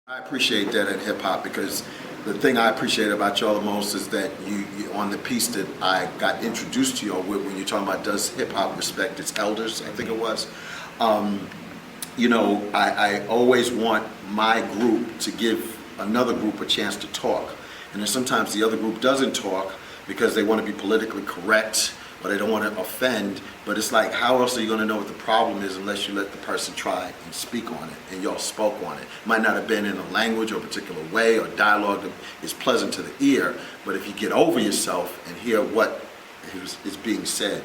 I appreciate that in hip hop because the thing I appreciate about y'all the most is that you on the piece that I got introduced to y'all with when you're talking about does hip hop respect its elders, I think it was. I always want my group to give another group a chance to talk. And then sometimes the other group doesn't talk because they want to be politically correct or they don't want to offend. But it's like, how else are you going to know what the problem is unless you let the person try and speak on it, and y'all spoke on it. Might not have been in a language or a particular way or dialogue that is pleasant to the ear, but if you get over yourself and hear what is being said,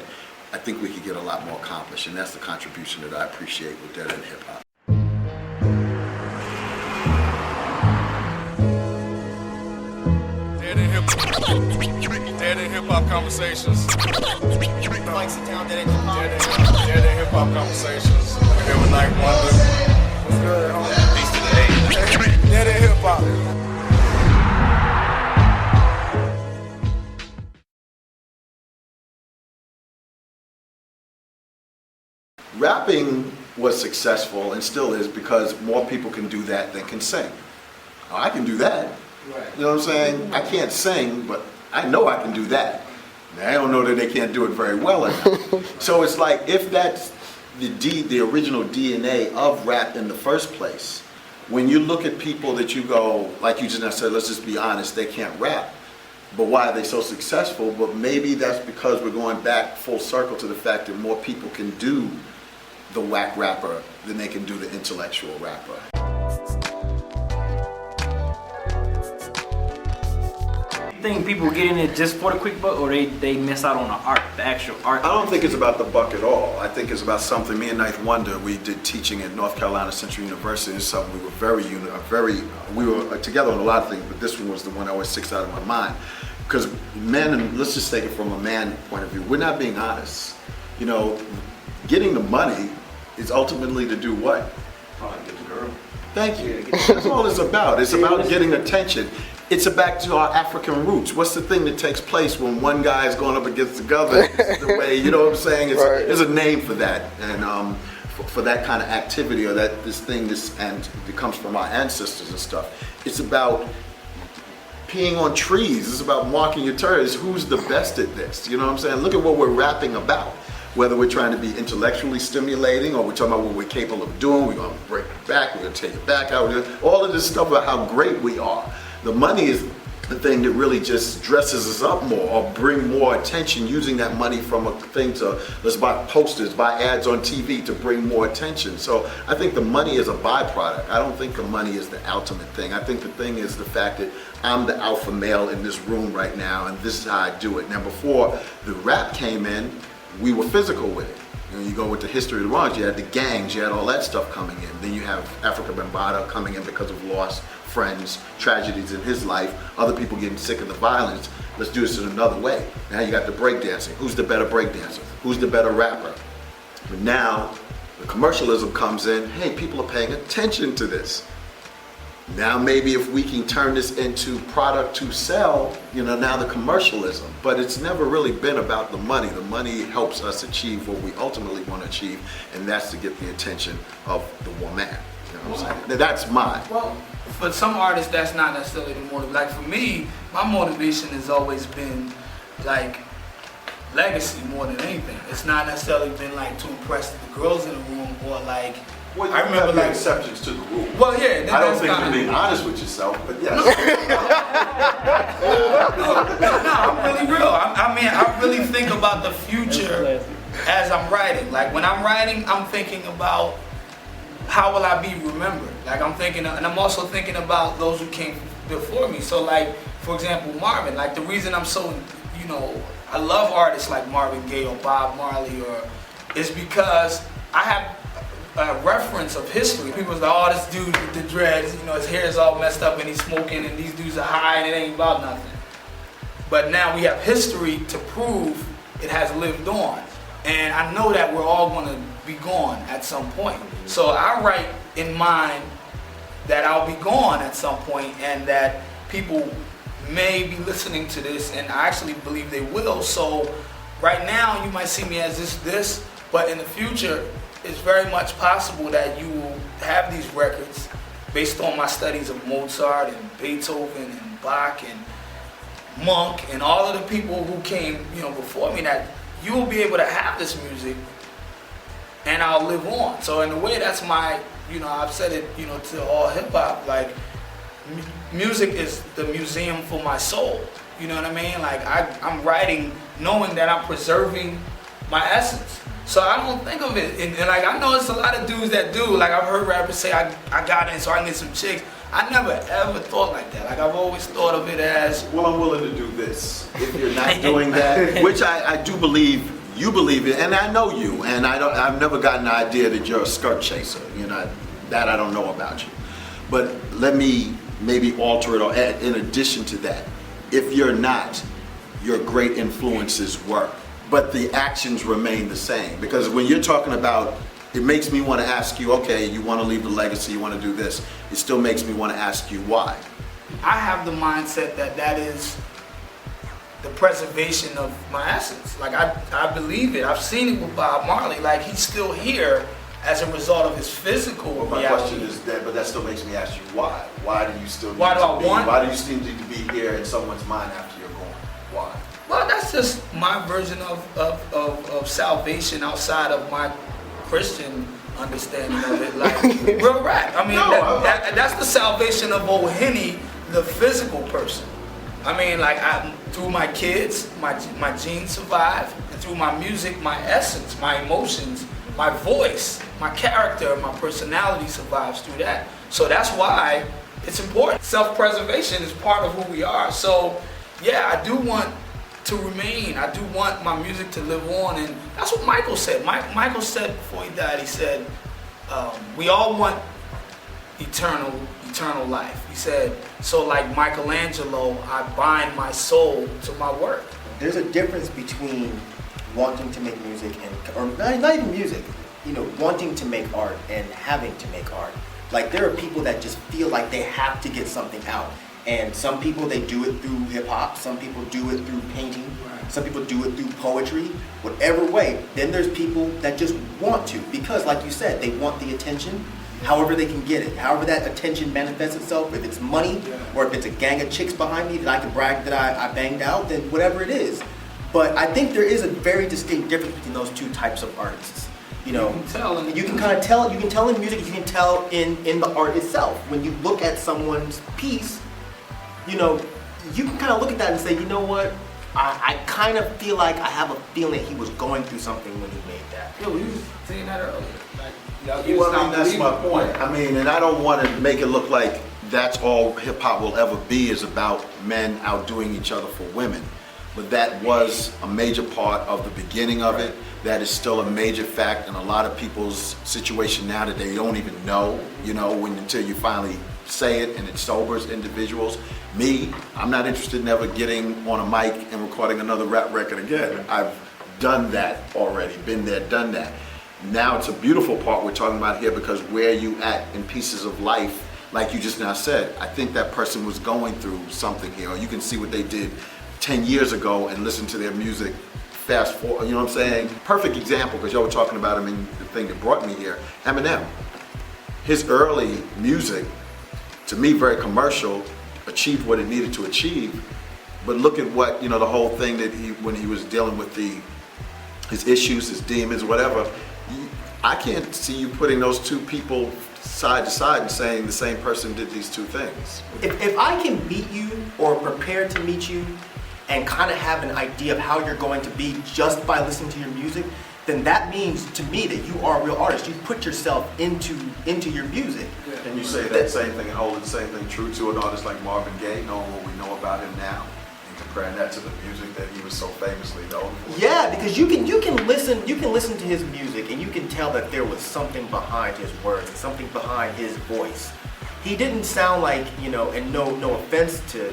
I think we could get a lot more accomplished, and that's the contribution that I appreciate with Dead End Hip Hop. Dead End Hip Hop Conversations. Like sit down, Dead End Hip Hop. Dead End Hip Hop Conversations. We're here with Night Wonder. What's good, homie? Peace to the A. Dead End Hip Hop. Rapping was successful and still is because more people can do that than can sing. Oh, I can do that. Right. You know what I'm saying? I can't sing, but I know I can do that. Now, I don't know that they can't do it very well enough. So it's like, if that's the original DNA of rap in the first place, when you look at people that you go, like you just now said, let's just be honest, they can't rap. But why are they so successful? But maybe that's because we're going back full circle to the fact that more people can do the whack rapper than they can do the intellectual rapper. Think people get in it just for the quick buck, or they miss out on the art, the actual art? I don't think it's about the buck at all. I think it's about something. Me and Ninth Wonder, we did teaching at North Carolina Central University. It's something we were we were together on a lot of things, but this one was the one that always sticks out of my mind. Because men, and let's just take it from a man point of view, we're not being honest. You know, getting the money is ultimately to do what? Probably get the girl. Thank you. That's all it's about. It's about getting attention. It's back to our African roots. What's the thing that takes place when one guy is going up against the other? The way, you know what I'm saying? There's a name for that, and for that kind of activity, or this it comes from our ancestors and stuff. It's about peeing on trees. It's about marking your territories. Who's the best at this? You know what I'm saying? Look at what we're rapping about. Whether we're trying to be intellectually stimulating or we're talking about what we're capable of doing, we're going to break it back, we're going to take it back out. All of this stuff about how great we are. The money is the thing that really just dresses us up more or bring more attention, using that money from a thing to, let's buy posters, buy ads on TV to bring more attention. So I think the money is a byproduct. I don't think the money is the ultimate thing. I think the thing is the fact that I'm the alpha male in this room right now, and this is how I do it. Now, before the rap came in, we were physical with it. You know, you go with the history of the wrongs, you had the gangs, you had all that stuff coming in. Then you have Africa Bambaataa coming in because of lost friends, tragedies in his life, other people getting sick of the violence. Let's do this in another way. Now you got the breakdancing. Who's the better breakdancer? Who's the better rapper? But now the commercialism comes in. Hey, people are paying attention to this. Now maybe if we can turn this into product to sell, now the commercialism. But it's never really been about the money. The money helps us achieve what we ultimately want to achieve, and that's to get the attention of the woman. You know what I'm saying? Now, that's mine. Well, for some artists, that's not necessarily the motive. Like for me, my motivation has always been like legacy more than anything. It's not necessarily been like to impress the girls in the room or like. Well, I remember like exceptions to the rule. Well, yeah, I don't think you're being honest with yourself, but yes. No, I'm really real. I mean, I really think about the future as I'm writing. Like when I'm writing, I'm thinking about how will I be remembered. Like I'm thinking, and I'm also thinking about those who came before me. So like, for example, Marvin. Like the reason I'm so, I love artists like Marvin Gaye or Bob Marley, is because I have a reference of history. People's like, oh, this dude with the dreads, his hair is all messed up and he's smoking and these dudes are high and it ain't about nothing. But now we have history to prove it has lived on. And I know that we're all going to be gone at some point. So I write in mind that I'll be gone at some point and that people may be listening to this, and I actually believe they will. So right now you might see me as this, but in the future, it's very much possible that you will have these records based on my studies of Mozart and Beethoven and Bach and Monk and all of the people who came, before me, that you will be able to have this music and I'll live on. So in a way, that's my, I've said it, to all hip hop, like music is the museum for my soul. You know what I mean? Like I'm writing knowing that I'm preserving my essence. So I don't think of it, and like I know it's a lot of dudes that do. Like I've heard rappers say, I got in so I can get some chicks. I never ever thought like that. Like I've always thought of it as, well, I'm willing to do this if you're not doing that, which I do believe you believe it, and I know you, and I've never gotten the idea that you're a skirt chaser. That I don't know about you. But let me maybe alter it or add, in addition to that, if you're not, your great influences work, but the actions remain the same. Because when you're talking about, it makes me want to ask you, okay, you want to leave the legacy, you want to do this, it still makes me want to ask you why. I have the mindset that is the preservation of my essence. Like I believe it. I've seen it with Bob Marley. Like he's still here as a result of his physical well, my reality. question is that, but that still makes me ask you why. Why do you still Why why do you still need to be here in someone's mind after you're gone? Why? Well, that's just my version of salvation outside of my Christian understanding of it. Like real rap. I mean, that's the salvation of O'hene, the physical person. I mean, like through my kids, my genes survive, and through my music, my essence, my emotions, my voice, my character, my personality survives through that. So that's why it's important. Self-preservation is part of who we are. So yeah, I do want to remain. I do want my music to live on, and that's what Michael said. Michael said before he died, he said, we all want eternal life. He said, so like Michelangelo, I bind my soul to my work. There's a difference between wanting to make music or not even music, wanting to make art and having to make art. Like there are people that just feel like they have to get something out. And some people, they do it through hip hop, some people do it through painting, some people do it through poetry, whatever way. Then there's people that just want to, because like you said, they want the attention, however they can get it, however that attention manifests itself, if it's money or if it's a gang of chicks behind me that I can brag that I banged out, then whatever it is. But I think there is a very distinct difference between those two types of artists. You can tell. You can kind of tell. You can tell in music. You can tell in the art itself. When you look at someone's piece, you can kind of look at that and say, you know what? I kind of feel like I have a feeling that he was going through something when he made that. Yeah, we was saying that earlier. That's my point. I mean, and I don't want to make it look like that's all hip hop will ever be, is about men outdoing each other for women. But that was a major part of the beginning of it. That is still a major fact in a lot of people's situation now that they don't even know, until you finally say it and it sobers individuals. Me, I'm not interested in ever getting on a mic and recording another rap record again. I've done that already, been there, done that. Now it's a beautiful part we're talking about here, because where you at in pieces of life, like you just now said, I think that person was going through something here, or you can see what they did 10 years ago and listen to their music fast forward, you know what I'm saying? Perfect example, because y'all were talking about him in the thing that brought me here, Eminem. His early music, to me very commercial, achieved what it needed to achieve, but look at what, the whole thing that when he was dealing with his issues, his demons, whatever, I can't see you putting those two people side to side and saying the same person did these two things. If I can meet you or prepare to meet you and kind of have an idea of how you're going to be just by listening to your music, then that means to me that you are a real artist. You put yourself into your music. And you say that same thing and hold the same thing true to an artist like Marvin Gaye, knowing what we know about him now, and comparing that to the music that he was so famously known for. Yeah, because you can listen to his music and you can tell that there was something behind his words, something behind his voice. He didn't sound like, and no offense to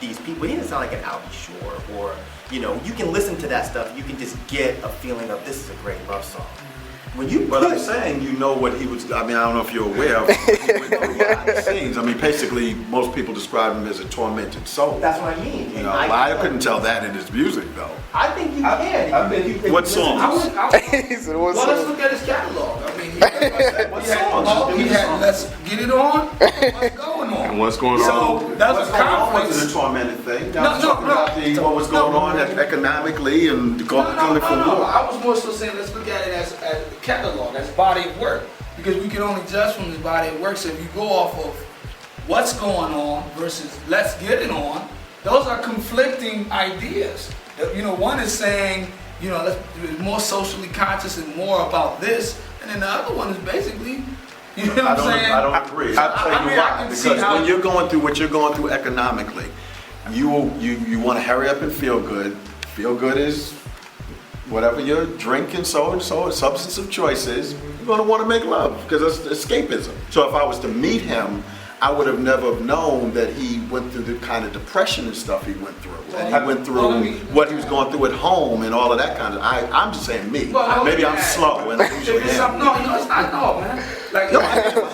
these people, he didn't sound like an Albie Shore, or you can listen to that stuff, you can just get a feeling of this is a great love song. But I'm saying what he was, I don't know if you're aware of what he went through behind the scenes. Basically, most people describe him as a tormented soul. That's what I mean. I couldn't tell that in his music, though. I think you can. What songs? Well, let's look at his catalog. What songs? He had Let's Get It On. What's going on? And what's going on? So that's What's a going on conflict. wasn't a tormented thing. No, I was talking about what was going on economically and coming from war. I was more so saying let's look at it as a catalog, as body of work, because we can only judge from this body of work. So if you go off of what's going on versus let's get it on, those are conflicting ideas. One is saying, let's be more socially conscious and more about this, and then the other one is basically, what I'm saying? I don't agree. I'll tell you why. Because when you're going through what you're going through economically, you want to hurry up and feel good. Feel good is whatever your drink and so substance of choice is. You're going to want to make love because it's escapism. So if I was to meet him, I would have never known that he went through the kind of depression and stuff he went through. And he went through what he was going through at home and all of that kind of. I'm just saying me. Maybe I'm slow and I usually am. No, it's not. No, man. I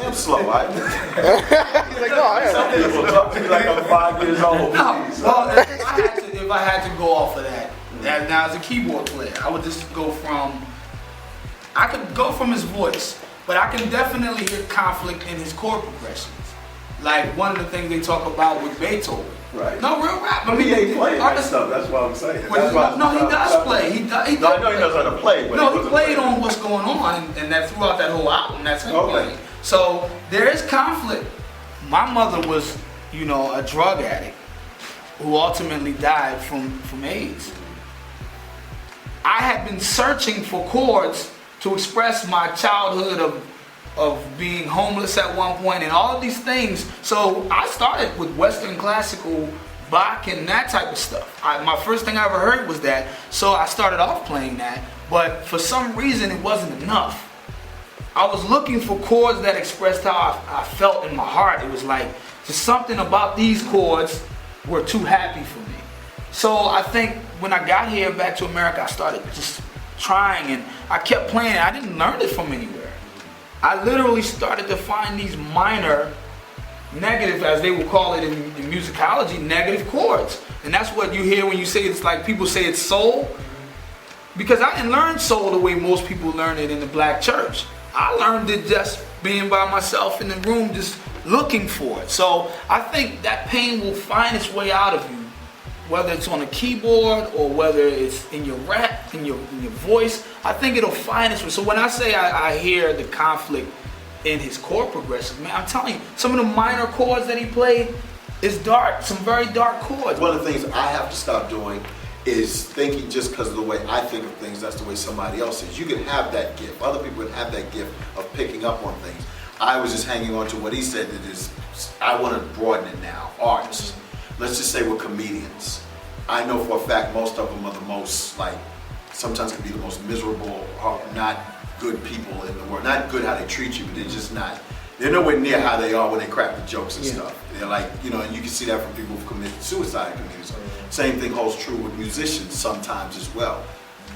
am slow. He's like, no, I am. Some people talk to me like I'm 5 years old. No, well, if I had to go off of that, now as a keyboard player, I would just go from. I could go from his voice, but I can definitely hear conflict in his chord progressions. Like one of the things they talk about with Beethoven. Right. No, real rap. I mean, He ain't playing that stuff. That's what I'm saying. He does play. He does. I know he knows how to play. But No, he played on what's going on, and that throughout that whole album, that's him playing. So there is conflict. My mother was, a drug addict who ultimately died from AIDS. I had been searching for chords to express my childhood of being homeless at one point and all of these things. So I started with Western classical, Bach and that type of stuff. My first thing I ever heard was that, so I started off playing that, but for some reason it wasn't enough. I was looking for chords that expressed how I felt in my heart. It was like, just something about these chords were too happy for me. So I think when I got here back to America, I started just trying and I kept playing. I didn't learn it from anywhere. I literally started to find these minor negative, as they would call it in musicology, negative chords. And that's what you hear when you say it's like people say it's soul. Because I didn't learn soul the way most people learn it in the black church. I learned it just being by myself in the room, just looking for it. So I think that pain will find its way out of you, whether it's on a keyboard or whether it's in your rap, in your voice. I think it'll find its way. So when I say I hear the conflict in his chord progressions, man, I'm telling you, some of the minor chords that he played is dark, some very dark chords. One of the things I have to stop doing is thinking just because of the way I think of things, that's the way somebody else is. You can have that gift. Other people can have that gift of picking up on things. I was just hanging on to what he said that is, I want to broaden it now. Arts. Let's just say we're comedians. I know for a fact most of them are the most, sometimes can be the most miserable, or not good people in the world. Not good how they treat you, but they're just not. They're nowhere near how they are when they crack the jokes and stuff. They're like, and you can see that from people who've committed suicide. Same thing holds true with musicians sometimes as well.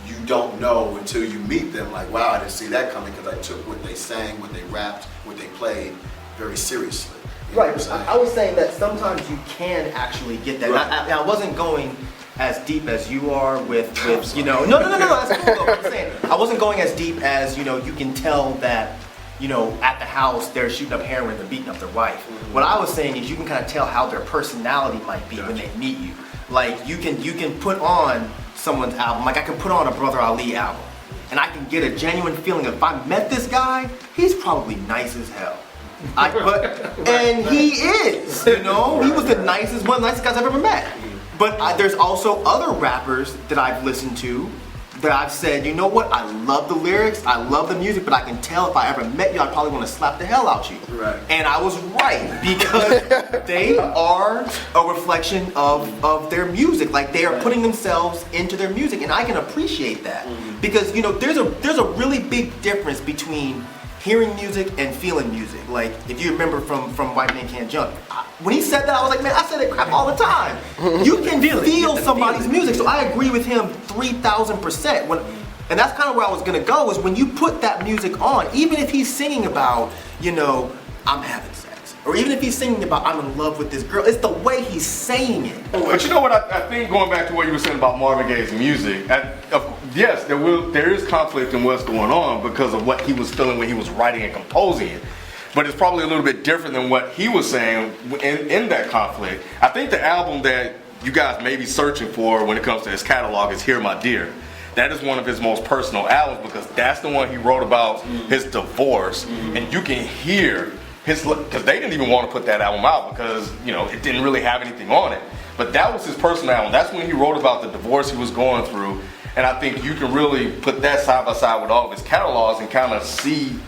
You don't know until you meet them, like, wow, I didn't see that coming because I took what they sang, what they rapped, what they played very seriously. You know Right, what I'm saying? I was saying that sometimes you can actually get that. Right. I wasn't going as deep as you are with no, that's cool though. I'm saying I wasn't going as deep as, you can tell that, at the house they're shooting up heroin and beating up their wife. Mm-hmm. What I was saying is you can kind of tell how their personality might be when they meet you. Like you can put on someone's album, like I can put on a Brother Ali album, and I can get a genuine feeling of if I met this guy, he's probably nice as hell. And he is, he was the nicest, one of the nicest guys I've ever met. But there's also other rappers that I've listened to that I've said, you know what, I love the lyrics, I love the music, but I can tell if I ever met you, I'd probably want to slap the hell out you. Right. And I was right, because they are a reflection of their music. Like they are putting themselves into their music, and I can appreciate that. Because, there's a really big difference between hearing music and feeling music. Like, if you remember from White Man Can't Jump, when he said that, I was like, man, I said that crap all the time. You can feel somebody's music. So I agree with him 3,000%. And that's kind of where I was gonna go, is when you put that music on, even if he's singing about, I'm having sex, or even if he's singing about I'm in love with this girl, it's the way he's saying it. But you know what I think, going back to what you were saying about Marvin Gaye's music, yes, there is conflict in what's going on because of what he was feeling when he was writing and composing it. But it's probably a little bit different than what he was saying in that conflict. I think the album that you guys may be searching for when it comes to his catalog is Hear My Dear. That is one of his most personal albums because that's the one he wrote about his divorce. And you can hear because they didn't even want to put that album out because, it didn't really have anything on it. But that was his personal album. That's when he wrote about the divorce he was going through. And I think you can really put that side by side with all of his catalogs and kind of see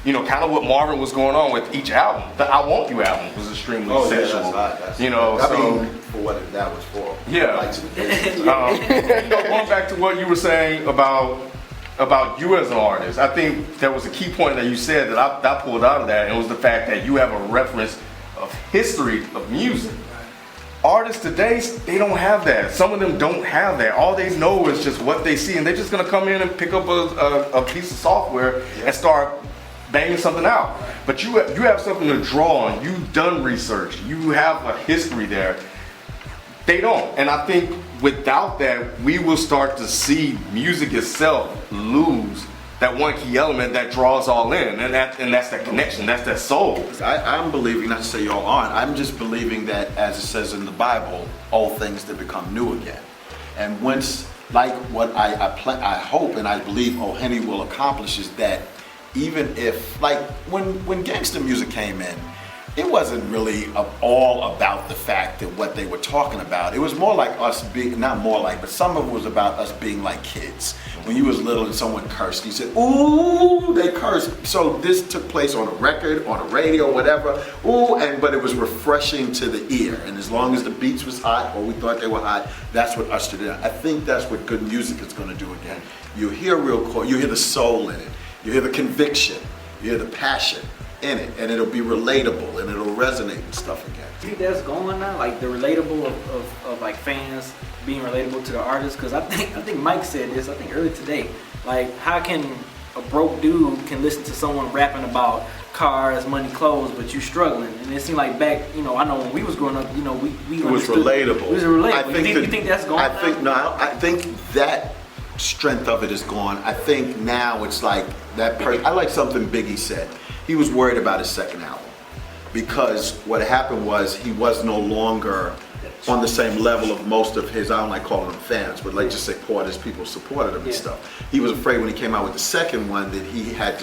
kind of what Marvin was going on with each album. The I Want You album was extremely sensual. For what that was for. Yeah. Going back to what you were saying about you as an artist, I think there was a key point that you said that I pulled out of that, and it was the fact that you have a reference of history of music. Artists today, they don't have that. Some of them don't have that. All they know is just what they see, and they're just gonna come in and pick up a piece of software and start banging something out. But you have something to draw on. You've done research. You have a history there. They don't. And I think without that, we will start to see music itself lose that one key element that draws all in. And that's that connection. That's that soul. I'm believing, not to say y'all aren't, I'm just believing that, as it says in the Bible, all things that become new again. And once, like what I hope and I believe O'hene will accomplish is that even if, like, when gangster music came in, it wasn't really all about the fact that what they were talking about. It was more like us being, not more like, but some of it was about us being like kids. When you was little and someone cursed, you said, ooh, they cursed. So this took place on a record, on a radio, whatever, but it was refreshing to the ear. And as long as the beats was hot, or we thought they were hot, that's what ushered it in. I think that's what good music is gonna do again. You hear real chord, you hear the soul in it. You hear the conviction, you hear the passion in it, and it'll be relatable and it'll resonate and stuff again. Do you think that's going now? Like the relatable of like fans being relatable to the artists? Because I think Mike said this, I think earlier today. Like, how can a broke dude can listen to someone rapping about cars, money, clothes, but you struggling? And it seemed like back, I know when we was growing up, we it was relatable. It was relatable. You think that's going now? I think that strength of it is gone. I think now it's like that person. I like something Biggie said. He was worried about his second album because what happened was he was no longer on the same level of most of his, I don't like calling them fans, but like just say supporters, people supported him and stuff. He was afraid when he came out with the second one that he had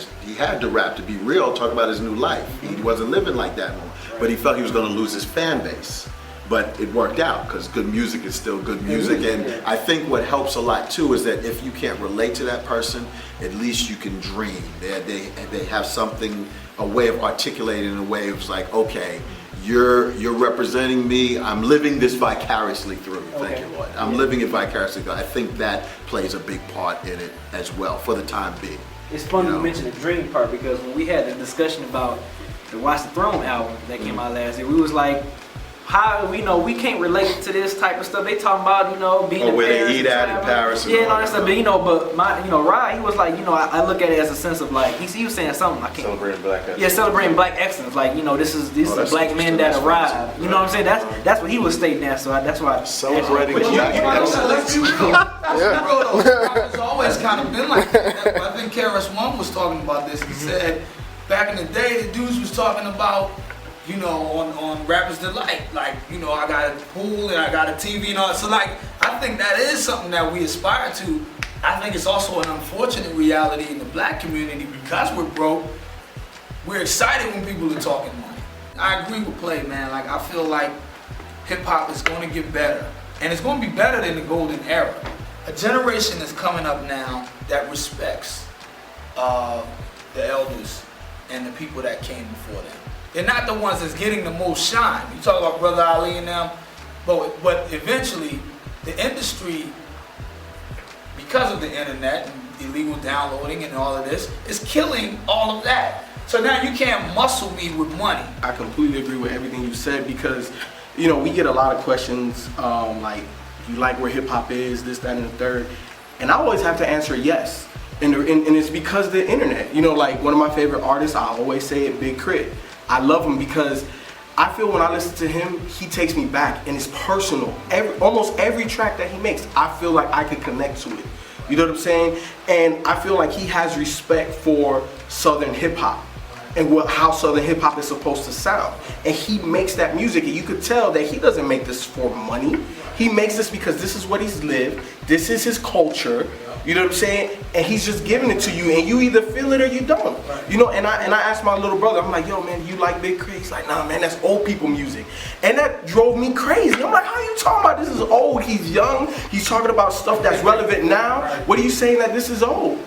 to rap to be real, talk about his new life. He wasn't living like that anymore, but he felt he was going to lose his fan base. But it worked out because good music is still good music. And I think what helps a lot too is that if you can't relate to that person, at least you can dream. They have something, a way of articulating in a way of like, okay, you're representing me. I'm living this vicariously through you. Thank you, Lord. I'm living it vicariously through. I think that plays a big part in it as well for the time being. It's funny you mention the dream part because when we had the discussion about the Watch the Throne album that came out last year, we was like, how we can't relate to this type of stuff. They talking about being in where Paris they eat at in Paris. And all that stuff. But Rye, he was like, I look at it as a sense of like he was saying something. I can't celebrating black excellence. Yeah, celebrating black excellence. Like this is a black man that arrived. You know what I'm saying? That's what he was stating there. So that's why celebrating black excellence. It's always kind of been like that. I think KRS-One was talking about this. He said back in the day, the dudes was talking about. On Rapper's Delight, like, I got a pool and I got a TV and all. So, like, I think that is something that we aspire to. I think it's also an unfortunate reality in the black community because we're broke. We're excited when people are talking money. I agree with Play, man. Like, I feel like hip-hop is going to get better. And it's going to be better than the golden era. A generation is coming up now that respects the elders and the people that came before them. They're not the ones that's getting the most shine. You talk about Brother Ali and them, but eventually the industry, because of the internet and illegal downloading and all of this, is killing all of that. So now you can't muscle me with money. I completely agree with everything you said because, we get a lot of questions like, you like where hip hop is, this, that, and the third, and I always have to answer yes. And it's because of the internet. Like one of my favorite artists, I always say it, Big Crit. I love him because I feel when I listen to him, he takes me back and it's personal. Almost every track that he makes, I feel like I can connect to it. You know what I'm saying? And I feel like he has respect for Southern hip hop and how Southern hip hop is supposed to sound. And he makes that music, and you could tell that he doesn't make this for money. He makes this because this is what he's lived. This is his culture. You know what I'm saying? And he's just giving it to you, and you either feel it or you don't. You know, and I asked my little brother, I'm like, yo, man, you like Big Crit? He's like, nah, man, that's old people music. And that drove me crazy. I'm like, how you talking about this is old? He's young. He's talking about stuff that's relevant now. What are you saying that this is old?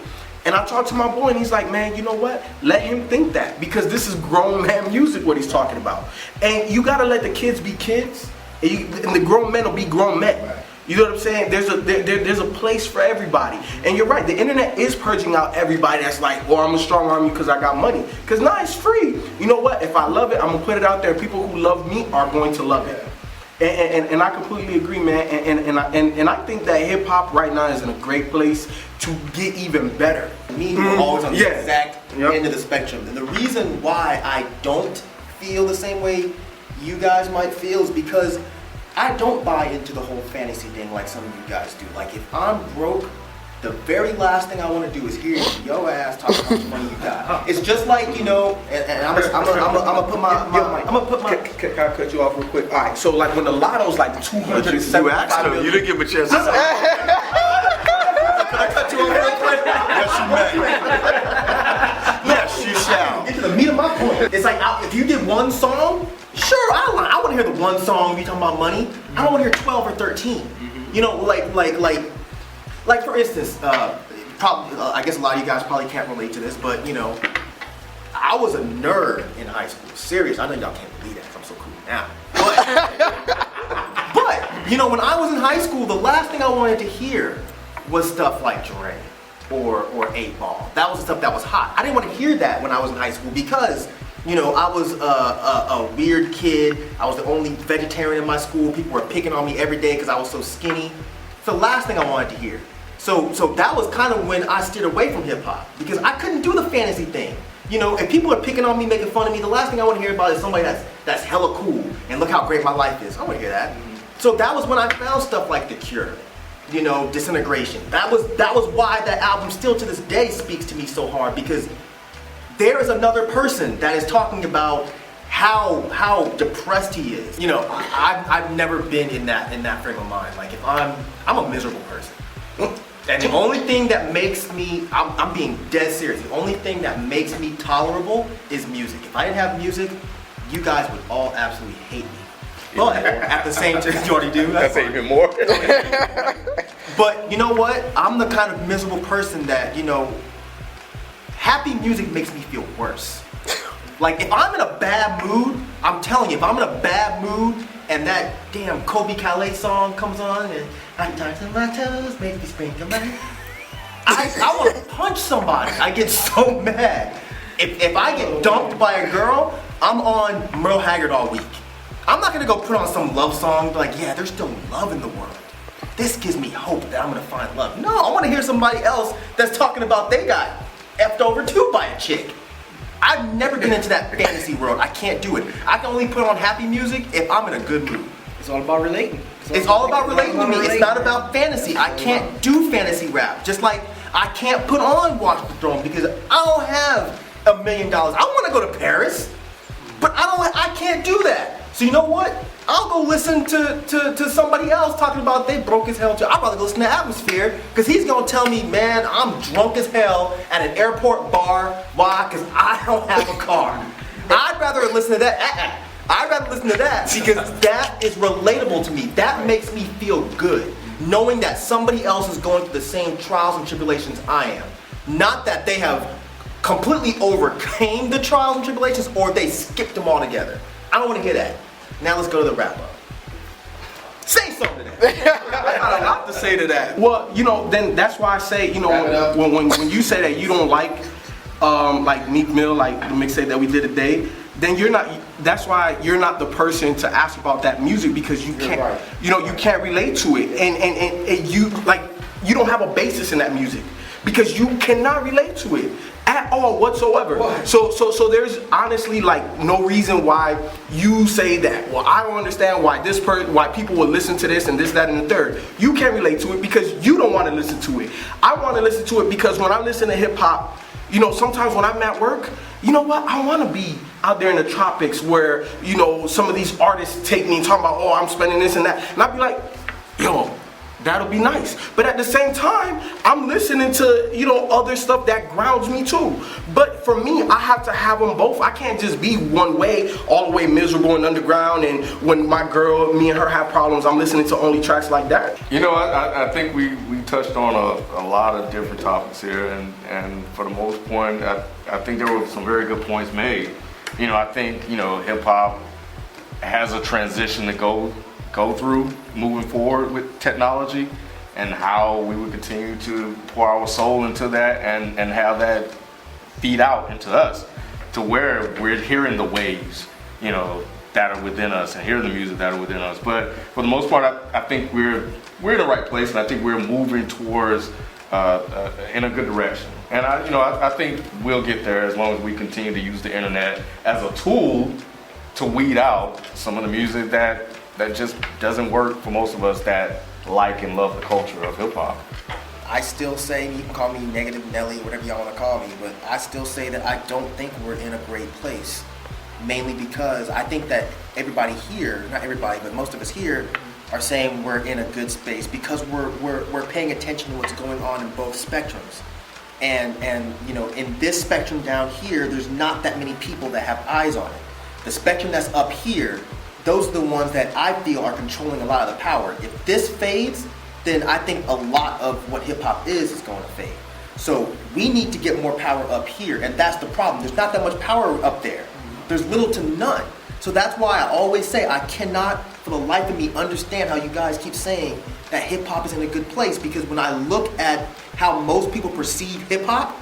And I talked to my boy, and he's like, man, you know what? Let him think that, because this is grown man music, what he's talking about. And you gotta let the kids be kids, and the grown men will be grown men. You know what I'm saying? There's a place for everybody. And you're right, the internet is purging out everybody that's like, oh, I'm a strong army because I got money. Because now it's free. You know what? If I love it, I'm going to put it out there. People who love me are going to love it. And I completely agree, man. And I think that hip hop right now is in a great place to get even better. Me, we're always on the exact end of the spectrum. And the reason why I don't feel the same way you guys might feel is because I don't buy into the whole fantasy thing like some of you guys do. Like, if I'm broke, the very last thing I want to do is hear your ass talk about how much money you got. It's just like, you know, and I'm gonna put my. Can I cut you off real quick? All right, so like when the lotto's like 275 You asked him. You didn't give him a chance. Can I cut you off real quick? Yes, you may. Yes, you shall. Get to the meat of my point. It's like, if you did one song, sure, I want to hear the one song you talking about money. I don't want to hear 12 or 13. You know, like for instance, probably I guess a lot of you guys probably can't relate to this, but you know, I was a nerd in high school. Serious, I know y'all can't believe that 'cause I'm so cool now. But you know, when I was in high school, the last thing I wanted to hear was stuff like Dre or 8-Ball. That was the stuff that was hot. I didn't want to hear that when I was in high school because, you know, I was a weird kid. I was the only vegetarian in my school. People were picking on me every day because I was so skinny. It's the last thing I wanted to hear. So that was kind of when I steered away from hip hop because I couldn't do the fantasy thing. You know, if people are picking on me, making fun of me, the last thing I want to hear about is somebody that's hella cool and look how great my life is. I don't want to hear that. So that was when I found stuff like The Cure, you know, Disintegration. That was why that album still to this day speaks to me so hard, because there is another person that is talking about how depressed he is. You know, I've never been in that frame of mind. Like, if I'm a miserable person. And the only thing that makes me, I'm being dead serious, the only thing that makes me tolerable is music. If I didn't have music, you guys would all absolutely hate me. But at the same time, you already do. That's even more. But you know what? I'm the kind of miserable person that, you know, happy music makes me feel worse. Like, if I'm in a bad mood, I'm telling you, if I'm in a bad mood and that damn Kobe Calais song comes on and I touch my toes, make me sprinkle my... I want to punch somebody. I get so mad. If I get dumped by a girl, I'm on Merle Haggard all week. I'm not gonna go put on some love song, be like, yeah, there's still love in the world. This gives me hope that I'm gonna find love. No, I wanna hear somebody else that's talking about they got effed over too by a chick. I've never been into that fantasy world. I can't do it. I can only put on happy music if I'm in a good mood. It's all about relating. It's all about relating to me. It's not about fantasy. I can't do fantasy rap. Just like I can't put on Watch the Throne because I don't have $1 million. I want to go to Paris, but I can't do that. So you know what? I'll go listen to somebody else talking about they broke as hell too. I'd rather go listen to Atmosphere because he's gonna tell me, man, I'm drunk as hell at an airport bar. Why? Because I don't have a car. I'd rather listen to that. I'd rather listen to that because that is relatable to me. That makes me feel good, knowing that somebody else is going through the same trials and tribulations I am. Not that they have completely overcame the trials and tribulations or they skipped them altogether. I don't want to hear that. Now let's go to the wrap up. Say something to that. I got a lot to say to that. Well, you know, then that's why I say, you know, when you say that you don't like Meek Mill, like the mixtape that we did today, then you're not. That's why you're not the person to ask about that music because you can't, you know, you can't relate to it, and you like you don't have a basis in that music because you cannot relate to it at all whatsoever. So there's honestly like no reason why you say that. Well, I don't understand why why people would listen to this and this, that, and the third. You can't relate to it because you don't want to listen to it. I want to listen to it because when I listen to hip hop, you know, sometimes when I'm at work, you know what? I want to be out there in the tropics where, you know, some of these artists take me and talk about, oh, I'm spending this and that. And I'd be like, yo, that'll be nice. But at the same time, I'm listening to, you know, other stuff that grounds me too. But for me, I have to have them both. I can't just be one way, all the way miserable and underground. And when my girl, me and her have problems, I'm listening to only tracks like that. You know, I think we touched on a lot of different topics here, and for the most part, I think there were some very good points made. You know, I think, you know, hip hop has a transition to go through moving forward with technology, and how we would continue to pour our soul into that and have that feed out into us, to where we're hearing the waves, you know, that are within us, and hearing the music that are within us. But for the most part, I think we're in the right place, and I think we're moving towards in a good direction. And I think we'll get there as long as we continue to use the internet as a tool to weed out some of the music that just doesn't work for most of us that like and love the culture of hip hop. I still say, you can call me Negative Nelly, whatever y'all want to call me, but I still say that I don't think we're in a great place. Mainly because I think that everybody here, not everybody, but most of us here, are saying we're in a good space because we're paying attention to what's going on in both spectrums. And you know, in this spectrum down here, there's not that many people that have eyes on it. The spectrum that's up here, those are the ones that I feel are controlling a lot of the power. If this fades, then I think a lot of what hip hop is going to fade. So we need to get more power up here, and that's the problem. There's not that much power up there. There's little to none. So that's why I always say I cannot, for the life of me, understand how you guys keep saying that hip hop is in a good place, because when I look at how most people perceive hip hop,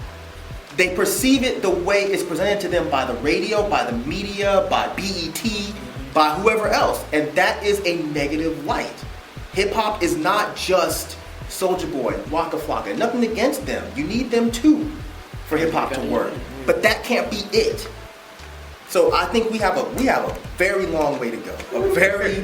they perceive it the way it's presented to them by the radio, by the media, by BET, by whoever else, and that is a negative light. Hip hop is not just Soulja Boy, Waka Flocka, nothing against them. You need them too for hip hop to work, but that can't be it. So I think we have a very long way to go, a very,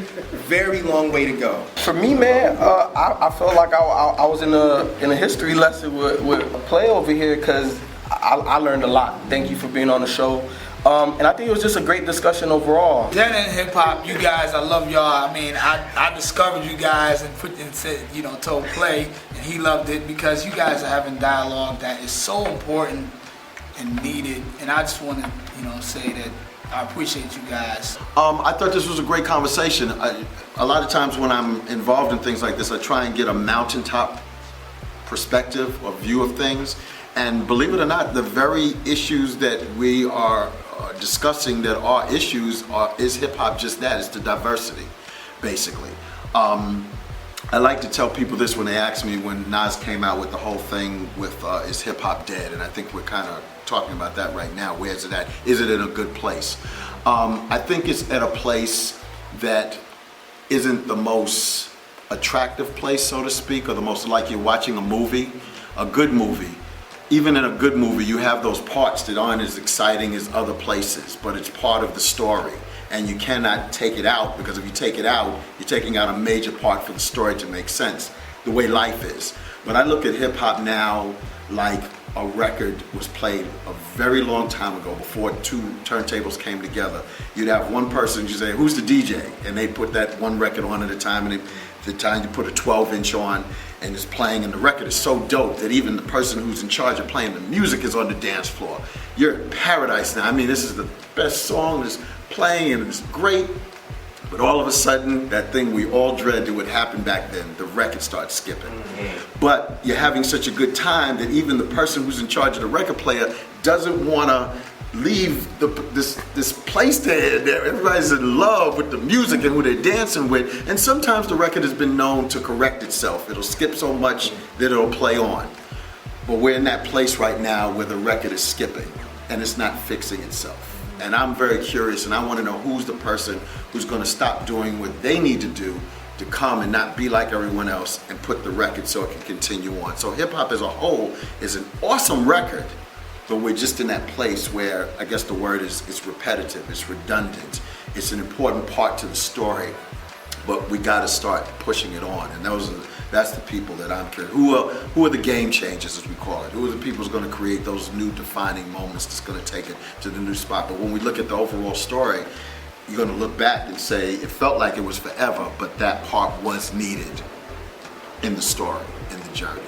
very long way to go. For me, man, I felt like I was in a history lesson with Play over here, because I learned a lot. Thank you for being on the show. And I think it was just a great discussion overall. Then in hip hop, you guys, I love y'all. I mean, I discovered you guys and said, you know, told Play, and he loved it, because you guys are having dialogue that is so important and needed. And I just want to, you know, say that I appreciate you guys. I thought this was a great conversation. A lot of times when I'm involved in things like this, I try and get a mountaintop perspective or view of things. And believe it or not, the very issues that we are discussing that are issues is hip hop just that. It's the diversity, basically. I like to tell people this when they ask me, when Nas came out with the whole thing with is hip hop dead? And I think we're kind of talking about that right now. Where is it at? Is it in a good place? I think it's at a place that isn't the most attractive place, so to speak, or the most, like you're watching a movie, a good movie. Even in a good movie, you have those parts that aren't as exciting as other places, but it's part of the story. And you cannot take it out, because if you take it out, you're taking out a major part for the story to make sense, the way life is. When I look at hip hop now, like a record was played a very long time ago, before two turntables came together, you'd have one person, you say, who's the DJ? And they put that one record on at a time, and the time you put a 12-inch on, and it's playing, and the record is so dope that even the person who's in charge of playing the music is on the dance floor. You're in paradise now. I mean, this is the best song that's playing, and it's great. But all of a sudden, that thing we all dread that would happen back then, the record starts skipping. Mm-hmm. But you're having such a good time that even the person who's in charge of the record player doesn't want to leave this place there. Everybody's in love with the music and who they're dancing with. And sometimes the record has been known to correct itself. It'll skip so much that it'll play on. But we're in that place right now where the record is skipping and it's not fixing itself. And I'm very curious, and I want to know who's the person who's going to stop doing what they need to do to come and not be like everyone else and put the record so it can continue on. So hip hop as a whole is an awesome record, but we're just in that place where I guess the word is it's repetitive, it's redundant, it's an important part to the story, but we got to start pushing it on. And that's the people that I'm curious. Who are the game changers, as we call it? Who are the people who's going to create those new defining moments that's going to take it to the new spot? But when we look at the overall story, you're going to look back and say it felt like it was forever, but that part was needed in the story, in the journey.